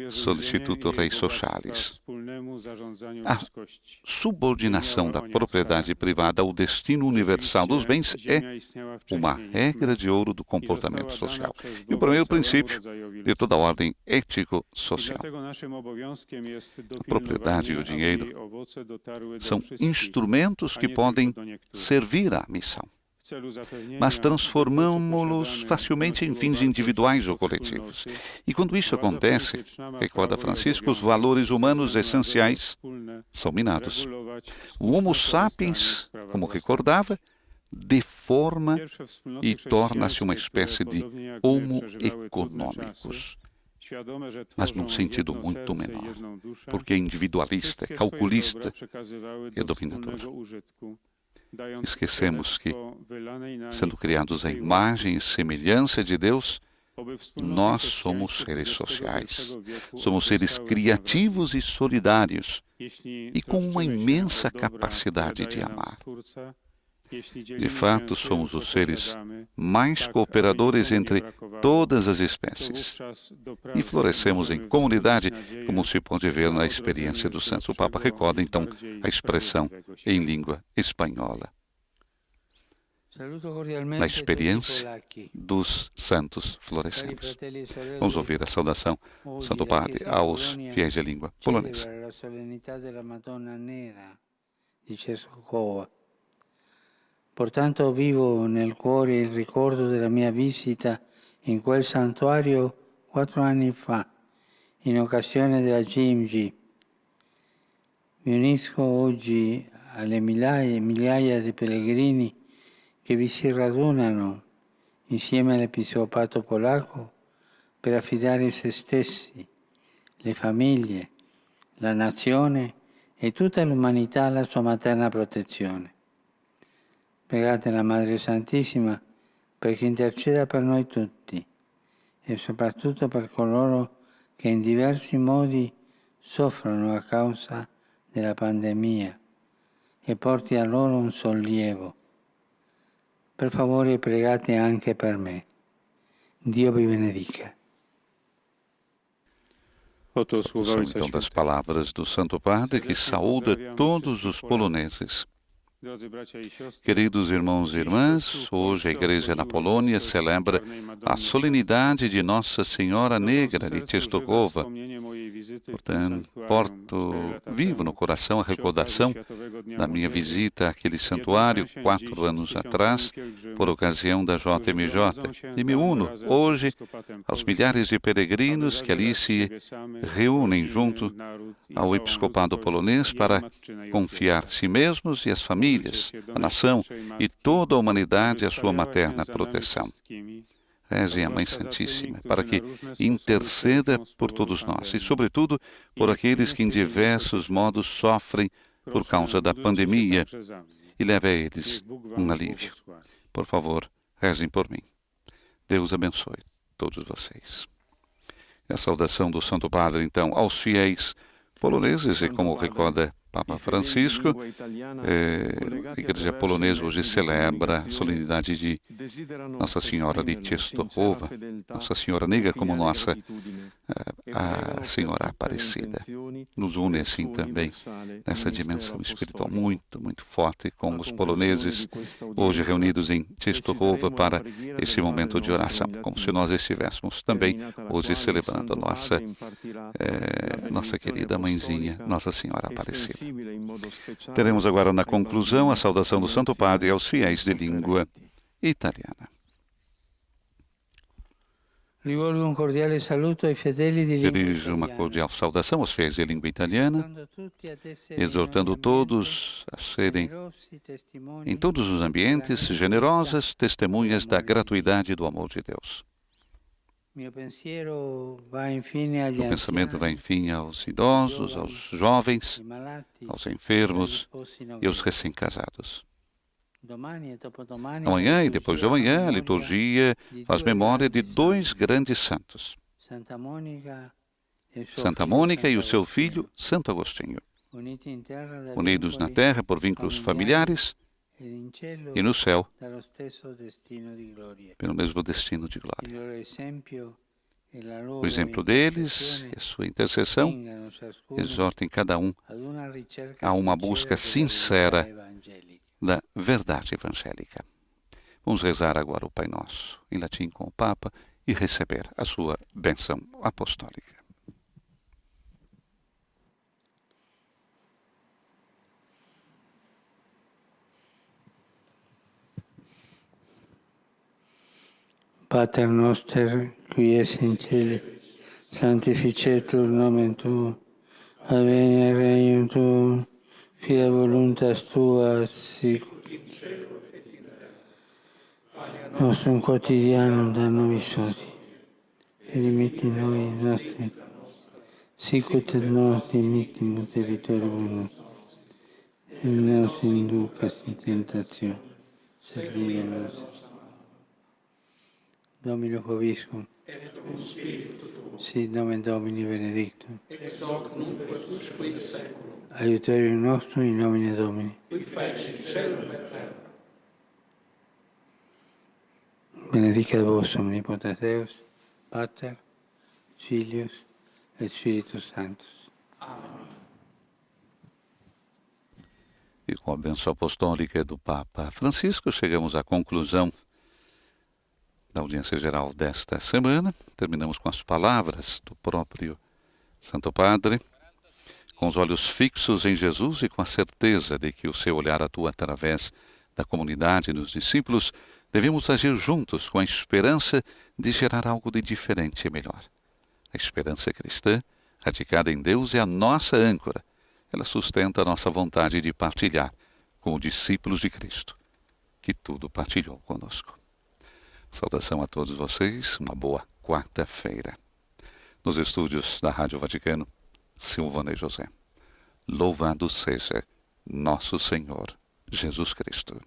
Speaker 3: Sollicitudo Rei Socialis. A subordinação da propriedade privada ao destino universal dos bens é uma regra de ouro do comportamento social e o primeiro princípio de toda a ordem ético-social. A propriedade e o dinheiro são instrumentos que podem servir à missão, mas transformamos-los facilmente em fins individuais ou coletivos. E quando isso acontece, recorda Francisco, os valores humanos essenciais são minados. O Homo sapiens, como recordava, deforma e torna-se uma espécie de Homo economicus, mas num sentido muito menor, porque é individualista, é calculista, é dominador. Esquecemos que, sendo criados à imagem e semelhança de Deus, nós somos seres sociais, somos seres criativos e solidários e com uma imensa capacidade de amar. De fato, somos os seres mais cooperadores entre todas as espécies e florescemos em comunidade, como se pode ver na experiência do Santo. O Papa recorda, então, a expressão em língua espanhola, na experiência dos santos florescemos. Vamos ouvir a saudação do Santo Padre aos fiéis de língua polonesa.
Speaker 9: Portanto, vivo nel cuore il ricordo della mia visita in quel santuario 4 anni fa, in occasione della GMG. Mi unisco oggi alle migliaia di pellegrini che vi si radunano insieme all'Episcopato polacco per affidare se stessi, le famiglie, la nazione e tutta l'umanità alla sua materna protezione. Pregate la Madre Santissima perché interceda per noi tutti e soprattutto per coloro che in diversi modi soffrono a causa della pandemia e porti a loro un sollievo. Per favore pregate anche per me. Dio vi benedica.
Speaker 3: São então das palavras do Santo Padre que saúda todos os poloneses. Queridos irmãos e irmãs, hoje a Igreja na Polônia celebra a solenidade de Nossa Senhora Negra de Częstochowa. Portanto, porto vivo no coração a recordação da minha visita àquele santuário 4 anos atrás, por ocasião da JMJ. E me uno hoje aos milhares de peregrinos que ali se reúnem junto ao episcopado polonês para confiar si mesmos e as famílias, a nação e toda a humanidade à sua materna proteção. Rezem a Mãe Santíssima para que interceda por todos nós e, sobretudo, por aqueles que em diversos modos sofrem por causa da pandemia e leve a eles um alívio. Por favor, rezem por mim. Deus abençoe todos vocês. E a saudação do Santo Padre, então, aos fiéis poloneses e, como recorda Papa Francisco, a Igreja polonesa hoje celebra a solenidade de Nossa Senhora de Częstochowa, Nossa Senhora Negra como nossa a Senhora Aparecida. Nos une assim também nessa dimensão espiritual muito, muito forte com os poloneses hoje reunidos em Częstochowa para esse momento de oração, como se nós estivéssemos também hoje celebrando a nossa querida mãezinha, Nossa Senhora Aparecida. Teremos agora na conclusão a saudação do Santo Padre aos fiéis de língua italiana. Dirijo uma cordial saudação aos fiéis de língua italiana, exortando todos a serem, em todos os ambientes, generosas testemunhas da gratuidade e do amor de Deus.
Speaker 9: Meu pensamento
Speaker 3: vai, enfim, aos idosos, aos jovens, aos enfermos e aos recém-casados. Amanhã e depois de amanhã, a liturgia faz memória de dois grandes santos, Santa Mônica e o seu filho, Santo Agostinho, unidos na terra por vínculos familiares e no céu pelo mesmo destino de glória. O exemplo deles e a sua intercessão exortem cada um a uma busca sincera da verdade evangélica. Vamos rezar agora o Pai Nosso, em latim com o Papa, e receber a sua bênção apostólica.
Speaker 9: Pater noster, qui es in cielo, sanctificetur nomen tuum, adveniat regnum tuum, fiat voluntas tua, sicut in cielo et in terra. Nostrum quotidianum da nobis hodie, et dimitti noi nostri, sicut et nos dimittimus debitoribus nostri, et ne nos inducas in tentationem, sed libera nos. Dominus vobiscum, et cum spiritu tuo, sit nomen Domini benedictum, ex hoc nunc et usque in saeculum, aiuterium nostrum in nomine Domini, qui fecit caelum et terra. Benedicat vos omnipotens Deus, Pater, Filius et Spiritus Sanctus. Amém.
Speaker 3: E com a bênção apostólica do Papa Francisco, chegamos à conclusão da audiência geral desta semana. Terminamos com as palavras do próprio Santo Padre, com os olhos fixos em Jesus e com a certeza de que o seu olhar atua através da comunidade e dos discípulos. Devemos agir juntos com a esperança de gerar algo de diferente e melhor. A esperança cristã, radicada em Deus, é a nossa âncora. Ela sustenta a nossa vontade de partilhar com os discípulos de Cristo, que tudo partilhou conosco. Saudação a todos vocês, uma boa quarta-feira. Nos estúdios da Rádio Vaticano, Silvana e José. Louvado seja nosso Senhor Jesus Cristo.